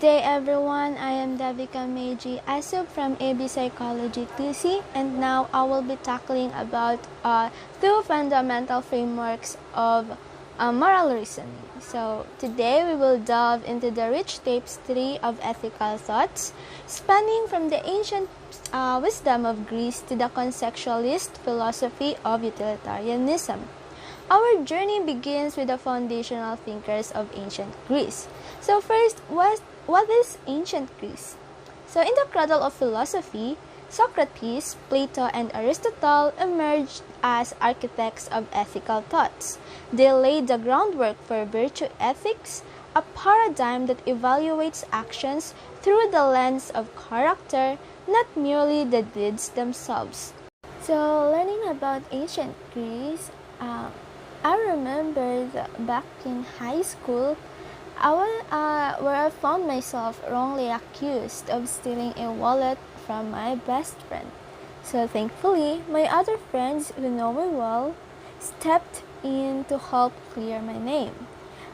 day everyone, I am Davika Meiji Asub from AB Psychology TC, and now I will be tackling about two fundamental frameworks of moral reasoning. So today we will delve into the rich tapestry of ethical thoughts, spanning from the ancient wisdom of Greece to the conceptualist philosophy of utilitarianism. Our journey begins with the foundational thinkers of ancient Greece. So first, what is ancient Greece? So in the cradle of philosophy, Socrates, Plato, and Aristotle emerged as architects of ethical thoughts. They laid the groundwork for virtue ethics, a paradigm that evaluates actions through the lens of character, not merely the deeds themselves. So learning about ancient Greece, I remember back in high school, where I found myself wrongly accused of stealing a wallet from my best friend. So thankfully, my other friends who know me well stepped in to help clear my name.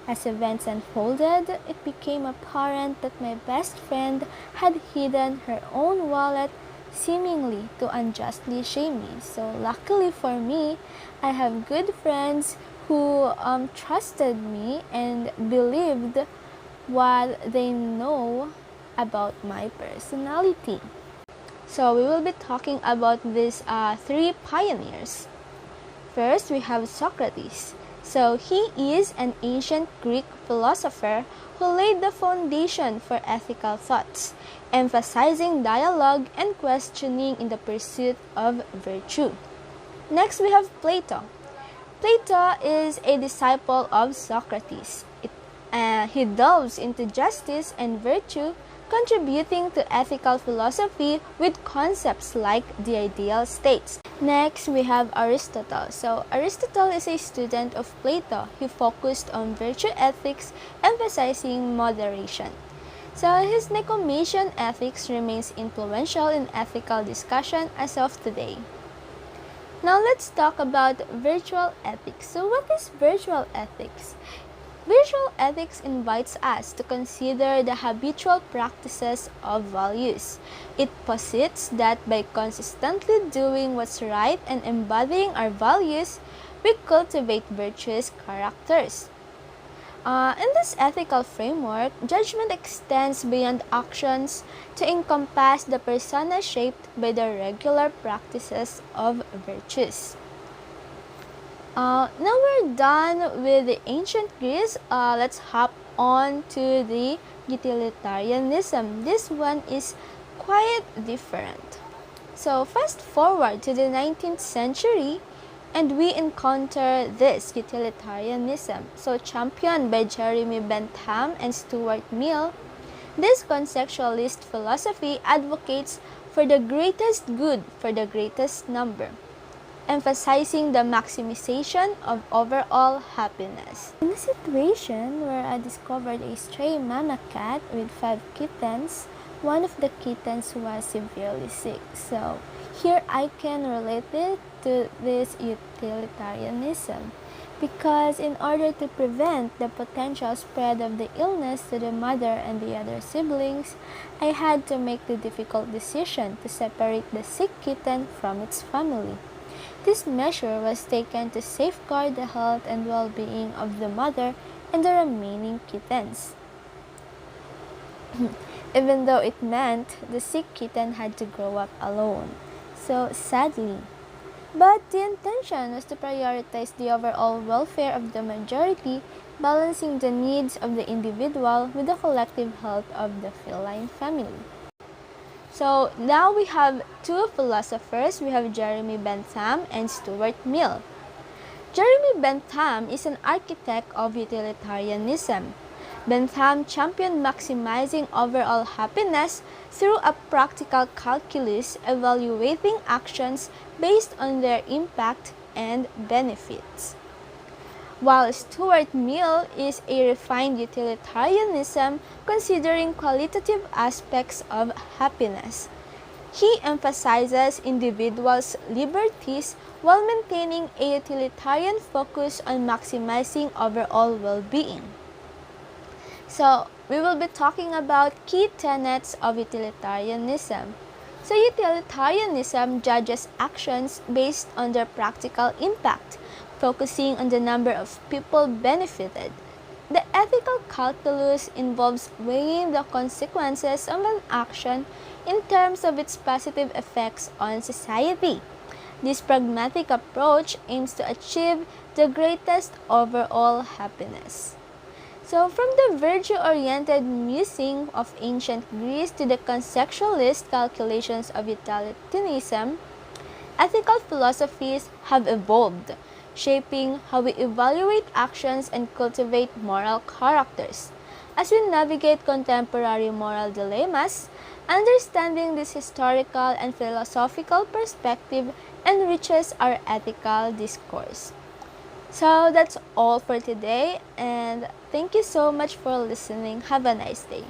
As events unfolded, it became apparent that my best friend had hidden her own wallet, seemingly to unjustly shame me. So luckily for me, I have good friends who trusted me and believed what they know about my personality. So we will be talking about these three pioneers. First, we have Socrates. So he is an ancient Greek philosopher who laid the foundation for ethical thoughts, emphasizing dialogue and questioning in the pursuit of virtue. Next, we have Plato. Plato is a disciple of Socrates. He delves into justice and virtue, contributing to ethical philosophy with concepts like the ideal state. Next, we have Aristotle. So Aristotle is a student of Plato. He focused on virtue ethics, emphasizing moderation. So his Nicomachean ethics remains influential in ethical discussion as of today. Now let's talk about virtual ethics. So what is virtual ethics? Virtual ethics invites us to consider the habitual practices of values. It posits that by consistently doing what's right and embodying our values, we cultivate virtuous characters. In this ethical framework, judgment extends beyond actions to encompass the persona shaped by the regular practices of virtues. Now we're done with the ancient Greece. Let's hop on to the utilitarianism. This one is quite different. So fast forward to the 19th century, and we encounter this utilitarianism. So championed by Jeremy Bentham and Stuart Mill, this conceptualist philosophy advocates for the greatest good for the greatest number, emphasizing the maximization of overall happiness. In a situation where I discovered a stray mama cat with 5 kittens, one of the kittens was severely sick. So here I can relate it to this utilitarianism, because in order to prevent the potential spread of the illness to the mother and the other siblings, I had to make the difficult decision to separate the sick kitten from its family. This measure was taken to safeguard the health and well-being of the mother and the remaining kittens, even though it meant the sick kitten had to grow up alone. So sadly, but the intention was to prioritize the overall welfare of the majority, balancing the needs of the individual with the collective health of the feline family. So now we have two philosophers. We have Jeremy Bentham and Stuart Mill. Jeremy Bentham is an architect of utilitarianism. Bentham championed maximizing overall happiness through a practical calculus evaluating actions based on their impact and benefits, while Stuart Mill is a refined utilitarianism considering qualitative aspects of happiness. He emphasizes individuals' liberties while maintaining a utilitarian focus on maximizing overall well-being. So we will be talking about key tenets of utilitarianism. So utilitarianism judges actions based on their practical impact, focusing on the number of people benefited. The ethical calculus involves weighing the consequences of an action in terms of its positive effects on society. This pragmatic approach aims to achieve the greatest overall happiness. So, from the virtue-oriented musing of ancient Greece to the conceptualist calculations of utilitarianism, ethical philosophies have evolved, shaping how we evaluate actions and cultivate moral characters. As we navigate contemporary moral dilemmas, understanding this historical and philosophical perspective enriches our ethical discourse. So that's all for today, and thank you so much for listening. Have a nice day.